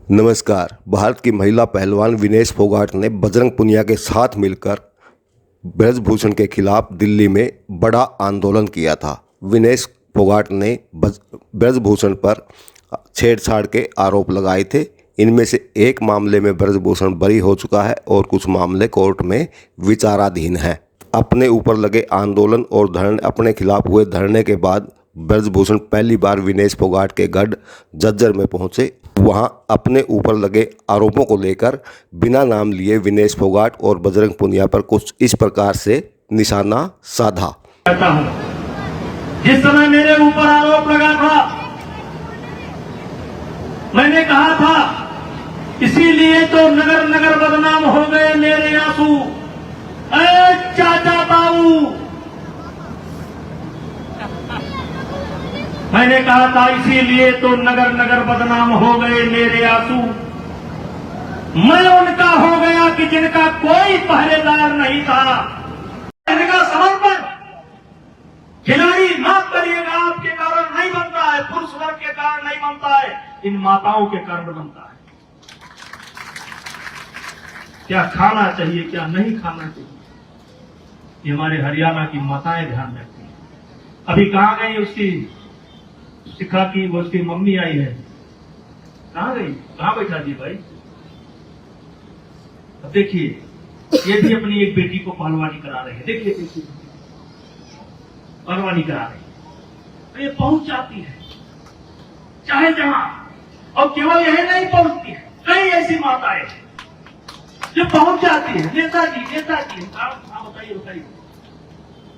नमस्कार। भारत की महिला पहलवान विनेश फोगाट ने बजरंग पुनिया के साथ मिलकर ब्रजभूषण के खिलाफ दिल्ली में बड़ा आंदोलन किया था। विनेश फोगाट ने ब्रजभूषण पर छेड़छाड़ के आरोप लगाए थे। इनमें से एक मामले में ब्रजभूषण बरी हो चुका है और कुछ मामले कोर्ट में विचाराधीन हैं। अपने ऊपर लगे आंदोलन और धरने अपने खिलाफ हुए धरने के बाद ब्रजभूषण पहली बार विनेश फोगाट के गढ़ झज्जर में पहुंचे। वहां अपने ऊपर लगे आरोपों को लेकर बिना नाम लिए विनेश फोगाट और बजरंग पुनिया पर कुछ इस प्रकार से निशाना साधा। जिस समय मेरे ऊपर आरोप लगा था, मैंने कहा था इसीलिए तो नगर नगर बदनाम हो गए मेरे आंसू। ऐ चाचा बाबू, मैंने कहा था इसीलिए तो नगर नगर बदनाम हो गए मेरे आंसू। मैं उनका हो गया कि जिनका कोई पहरेदार नहीं था। इनका समर्पण खिलाड़ी माफ करिएगा, आपके कारण नहीं बनता है, पुरुष वर्ग के कारण नहीं बनता है, इन माताओं के कारण बनता है। क्या खाना चाहिए, क्या नहीं खाना चाहिए, ये हमारे हरियाणा की माताएं ध्यान रखती हैं। अभी कहां गई उसकी शिखा की, वो उसकी मम्मी आई है, कहां गई, कहां बैठा जी भाई। अब देखिए, ये भी अपनी एक बेटी को पहलवानी करा रहे हैं। देखिए देखिए, पहलवानी करा रहे हैं, तो ये पहुंच जाती है चाहे जहां। और केवल यही नहीं पहुंचती है, कई ऐसी माताएं जो पहुंच जाती है। नेताजी नेताजी, बताइए बताइए,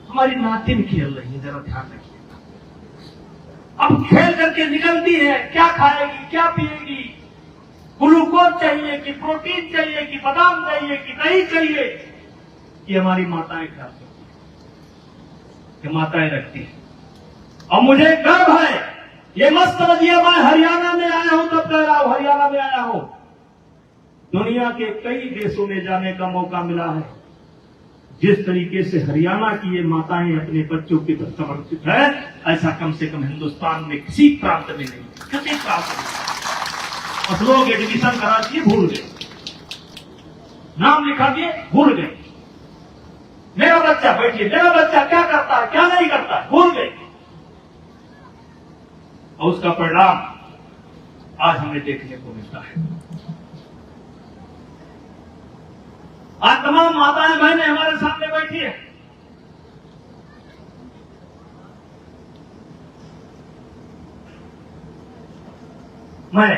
हमारी नातिन खेल रही है, जरा ध्यान रखिए। अब खेल करके निकलती है, क्या खाएगी, क्या पिएगी, ग्लूकोज चाहिए कि प्रोटीन चाहिए कि बादाम चाहिए कि दही चाहिए, ये हमारी माताएं ख्याल करती हैं, ये माताएं रखती हैं। और मुझे गर्व है, ये मत समझिए मैं हरियाणा में आया हूं तब कह रहा हूं, हरियाणा में आया हूं, दुनिया के कई देशों में जाने का मौका मिला है। जिस तरीके से हरियाणा की ये माताएं अपने बच्चों के प्रति समर्पित है, ऐसा कम से कम हिंदुस्तान में किसी प्रांत में नहीं, किसी प्रांत में। और लोग एडमिशन करा दिए, भूल गए, नाम लिखा दिए, भूल गए। मेरा बच्चा, बैठिए, मेरा बच्चा क्या करता है, क्या नहीं करता है, भूल गए। और उसका परिणाम आज हमें देखने को मिलता है। आज तमाम माताएं बहनें हमारे सामने बैठी है। मैं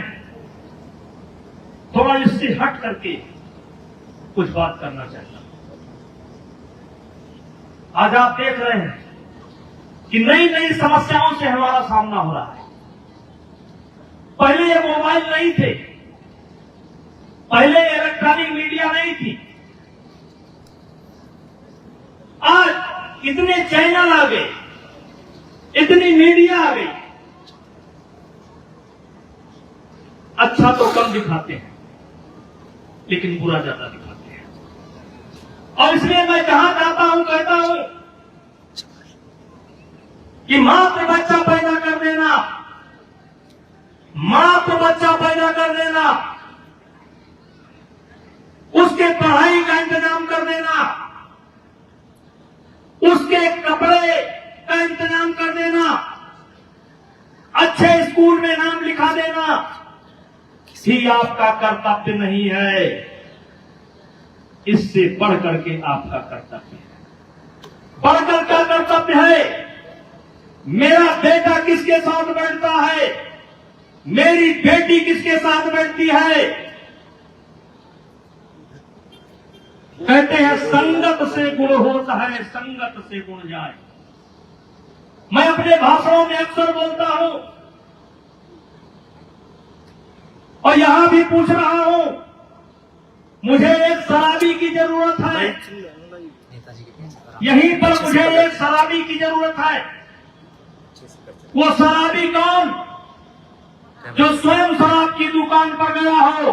थोड़ा इससे हट करके कुछ बात करना चाहता हूं। आज आप देख रहे हैं कि नई नई समस्याओं से हमारा सामना हो रहा है। पहले ये मोबाइल नहीं थे, पहले इलेक्ट्रॉनिक मीडिया नहीं थी, आज इतने चैनल आ गए, इतनी मीडिया आ गई। अच्छा तो कम दिखाते हैं, लेकिन बुरा ज्यादा दिखाते हैं। और इसलिए मैं जहां जाता हूं कहता हूं कि मात्र बच्चा पैदा कर देना, मात्र बच्चा पैदा कर देना, उसके पढ़ाई का इंतजाम कर देना, उसके कपड़े का इंतजाम कर देना, अच्छे स्कूल में नाम लिखा देना ही आपका कर्तव्य नहीं है। इससे बढ़कर के आपका कर्तव्य है। बढ़कर क्या कर्तव्य है? मेरा बेटा किसके साथ बैठता है, मेरी बेटी किसके साथ बैठती है। कहते हैं संगत से गुण होता है, संगत से गुण जाए। मैं अपने भाषणों में अक्सर बोलता हूं और यहां भी पूछ रहा हूं, मुझे एक शराबी की जरूरत है, यहीं पर मुझे एक शराबी की जरूरत है। वो शराबी कौन? जो स्वयं शराब की दुकान पर गया हो,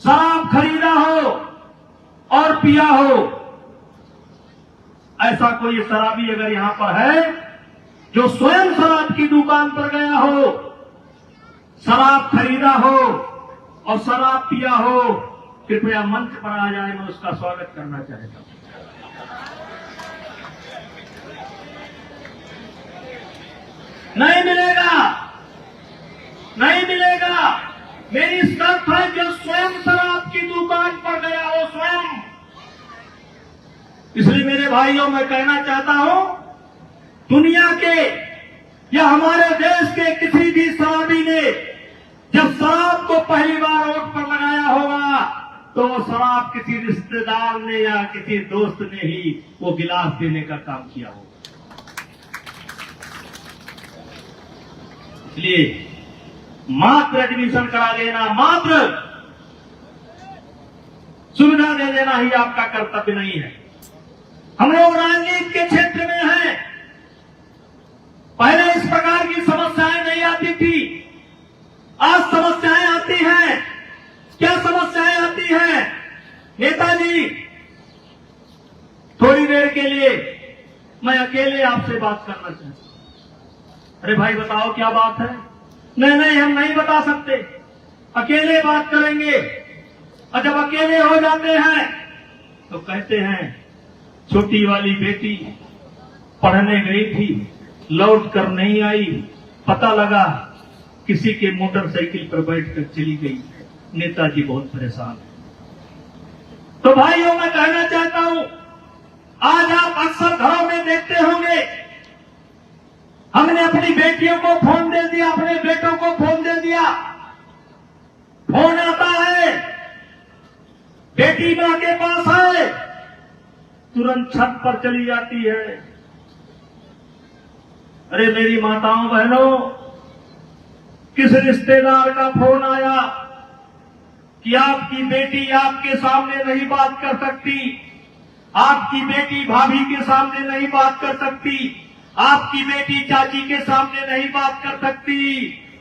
शराब खरीदा हो और पिया हो। ऐसा कोई शराबी अगर यहां पर है जो स्वयं शराब की दुकान पर गया हो, शराब खरीदा हो और शराब पिया हो, कृपया मंच पर आ जाए, मैं उसका स्वागत करना चाहता हूं। नहीं मिलेगा, नहीं मिलेगा। मेरी शर्त है जो स्वयं शराब की दुकान पर गया हो, स्वयं। इसलिए मेरे भाइयों, मैं कहना चाहता हूं, दुनिया के या हमारे देश के किसी भी शराबी ने जब शराब को पहली बार ओठ पर लगाया होगा तो वो शराब किसी रिश्तेदार ने या किसी दोस्त ने ही वो गिलास देने का काम किया होगा। इसलिए मात्र एडमिशन करा देना, मात्र सुविधा दे देना ही आपका कर्तव्य नहीं है। हम लोग राजनीति के क्षेत्र में हैं। पहले इस प्रकार की समस्याएं नहीं आती थी, आज समस्याएं आती हैं। क्या समस्याएं आती हैं? नेताजी, थोड़ी देर के लिए मैं अकेले आपसे बात करना चाहता हूं। अरे भाई बताओ क्या बात है? नहीं, हम नहीं बता सकते, अकेले बात करेंगे। और जब अकेले हो जाते हैं तो कहते हैं छोटी वाली बेटी पढ़ने गई थी, लौट कर नहीं आई, पता लगा किसी के मोटरसाइकिल पर बैठकर चली गई। नेताजी बहुत परेशान है। तो भाइयों, मैं कहना चाहता हूं, आज आप अक्सर घरों में देखते होंगे, हमने अपनी बेटियों को फोन दे दिया, अपने बेटों को फोन दे दिया। फोन आता है, बेटी मां के पास है, तुरंत छत पर चली जाती है। अरे मेरी माताओं बहनों, किस रिश्तेदार का फोन आया कि आपकी बेटी आपके सामने नहीं बात कर सकती, आपकी बेटी भाभी के सामने नहीं बात कर सकती, आपकी बेटी चाची के सामने नहीं बात कर सकती।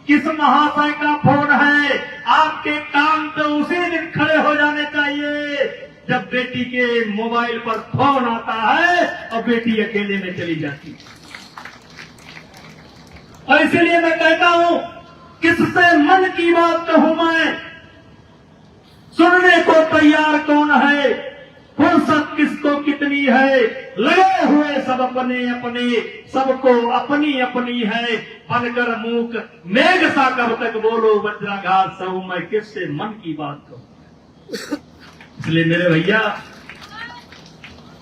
किस महाशय का फोन है? आपके कान तो उसी दिन खड़े हो जाने चाहिए जब बेटी के मोबाइल पर फोन आता है और बेटी अकेले में चली जाती है। और इसीलिए मैं कहता हूं, किससे मन की बात कहूं मैं, सुनने को तैयार कौन है, फुर्सत किसको कितनी है, लगे हुए सब अपने अपने, सबको अपनी अपनी है, बनकर मूक मेघ सा कब तक बोलो वज्राघात सहूं, मैं किससे मन की बात कहूं। इसलिए मेरे भैया,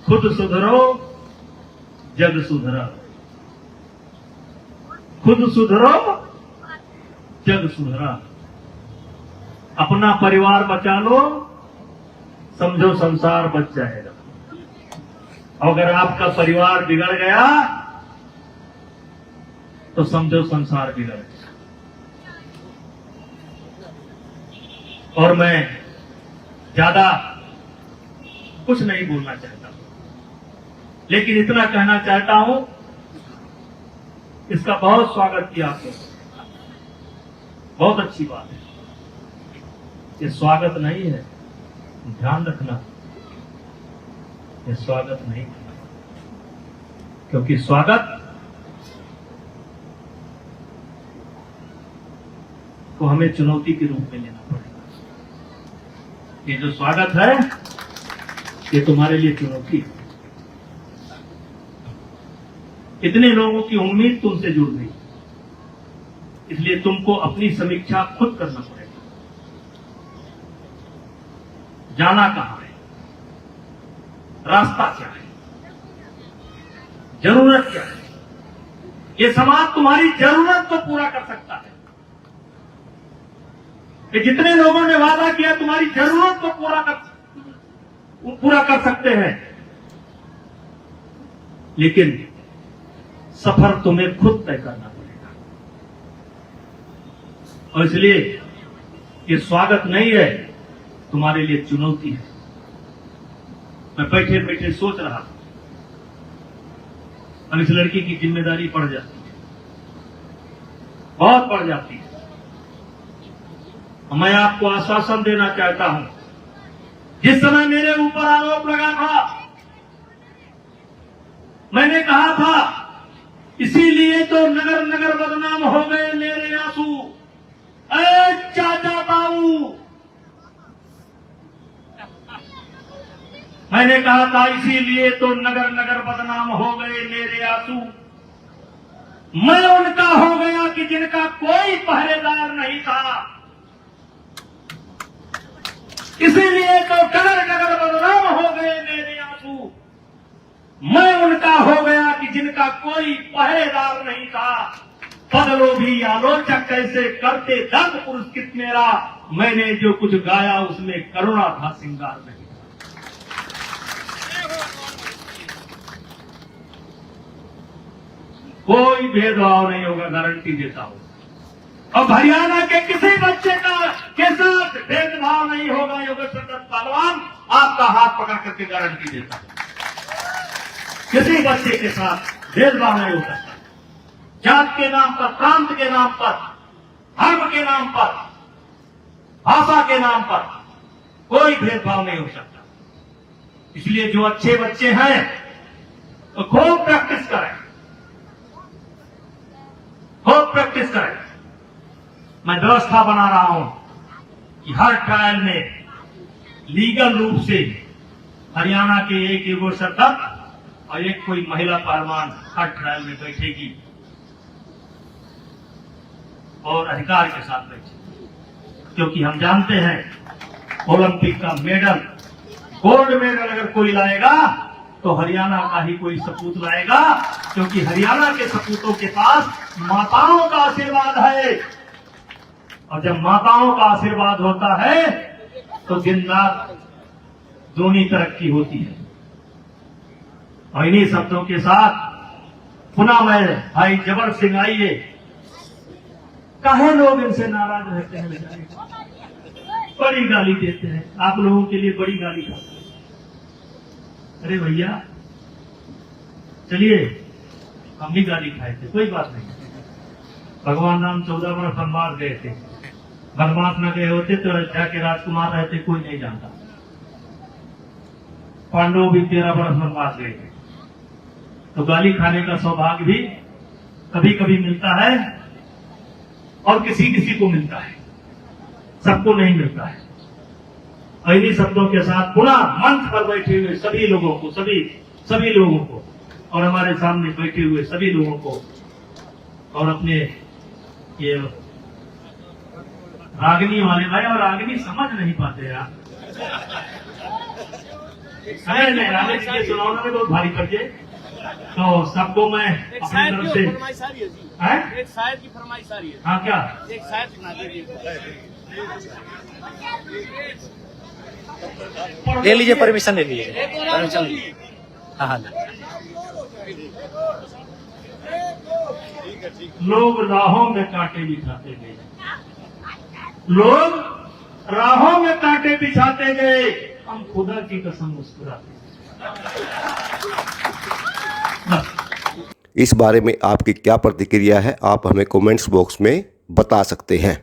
खुद सुधरो जग सुधरा, खुद सुधरो जग सुधरा। अपना परिवार बचा लो, समझो संसार बच जाएगा। अगर आपका परिवार बिगड़ गया तो समझो संसार बिगड़ गया। और मैं ज्यादा कुछ नहीं बोलना चाहता, लेकिन इतना कहना चाहता हूं, इसका बहुत स्वागत किया आपने, बहुत अच्छी बात है। ये स्वागत नहीं है, ध्यान रखना, ये स्वागत नहीं है, क्योंकि स्वागत को हमें चुनौती के रूप में लेना पड़ेगा। ये जो स्वागत है, ये तुम्हारे लिए चुनौती है। इतने लोगों की उम्मीद तुमसे जुड़ गई, इसलिए तुमको अपनी समीक्षा खुद करना पड़ेगा। जाना कहां है, रास्ता क्या है, जरूरत क्या है। ये समाज तुम्हारी जरूरत को पूरा कर सकता है। कि जितने लोगों ने वादा किया तुम्हारी जरूरत को पूरा कर सकते हैं, लेकिन सफर तुम्हें खुद तय करना पड़ेगा। और इसलिए ये स्वागत नहीं है, तुम्हारे लिए चुनौती है। मैं बैठे बैठे सोच रहा था, अब इस लड़की की जिम्मेदारी बढ़ जाती है, बहुत बढ़ जाती है। मैं आपको आश्वासन देना चाहता हूं, जिस समय मेरे ऊपर आरोप लगा था, मैंने कहा था इसीलिए तो नगर नगर बदनाम हो गए मेरे आंसू। अरे चाचा बाबू, मैंने कहा था इसीलिए तो नगर नगर बदनाम हो गए मेरे आंसू। मैं उनका हो गया कि जिनका कोई पहरेदार नहीं था, इसीलिए तो नगर नगर बदनाम हो गए मेरे आंसू। मैं उनका हो गया कि जिनका कोई पहरेदार नहीं था। बदलो भी आलोचक कैसे करते दर्द पुरस्कृत मेरा, मैंने जो कुछ गाया उसमें करुणा था सिंगार नहीं। कोई भेदभाव नहीं होगा, गारंटी देता हूं। और हरियाणा के किसी बच्चे के साथ भेदभाव नहीं होगा। योगेश्वर दत्त पहलवान आपका हाथ पकड़ करके गारंटी देता हूं, किसी बच्चे के साथ भेदभाव नहीं हो सकता। जात के नाम पर, प्रांत के नाम पर, धर्म के नाम पर, भाषा के नाम पर कोई भेदभाव नहीं हो सकता। इसलिए जो अच्छे बच्चे हैं तो खूब प्रैक्टिस करें, खूब प्रैक्टिस करें। मैं व्यवस्था बना रहा हूं कि हर ट्रायल में लीगल रूप से हरियाणा के एक योगेश्वर दत्त और एक कोई महिला पहलवान हर ट्रायल में बैठेगी और अधिकार के साथ बैठेगी। क्योंकि हम जानते हैं ओलंपिक का मेडल, गोल्ड मेडल अगर कोई लाएगा तो हरियाणा का ही कोई सपूत लाएगा। क्योंकि हरियाणा के सपूतों के पास माताओं का आशीर्वाद है, और जब माताओं का आशीर्वाद होता है तो दिन रात दोनों तरक्की होती है। और इन्हीं शब्दों के साथ पुनः मैं भाई जबर सिंह, आइए। काहे लोग इनसे नाराज रहते हैं, बेचारे बड़ी गाली देते हैं, आप लोगों के लिए बड़ी गाली खाते हैं। अरे भैया चलिए, हम भी गाली खाए थे, कोई बात नहीं। भगवान राम 14 वर्ष वनवास गए थे, वनवास न गए होते तो अयोध्या के राजकुमार रहते कोई नहीं जानता। पांडव भी 13 वर्ष वनवास गए थे। तो गाली खाने का सौभाग्य भी कभी कभी मिलता है और किसी किसी को मिलता है, सबको नहीं मिलता है। और इन्हीं शब्दों के साथ पुनः मंच पर बैठे हुए सभी लोगों को, सभी लोगों को, और हमारे सामने बैठे हुए सभी लोगों को, और अपने ये रागिनी वाले भाई, और रागिनी समझ नहीं पाते यार, नहीं रागिनी सुनाना में बहुत भारी पड़ जाए। तो सबको मैं अपनी तरफ से एक शायर की फरमाइश आ रही है। हाँ, क्या एक शायर सुना दीजिए। ले लीजिए, परमिशन ले लीजिए, परमिशन लीजिए। हाँ, लोग राहों में कांटे बिछाते गए, लोग राहों में कांटे बिछाते गए, हम खुदा की कसम मुस्कुराते। इस बारे में आपकी क्या प्रतिक्रिया है, आप हमें कमेंट्स बॉक्स में बता सकते हैं।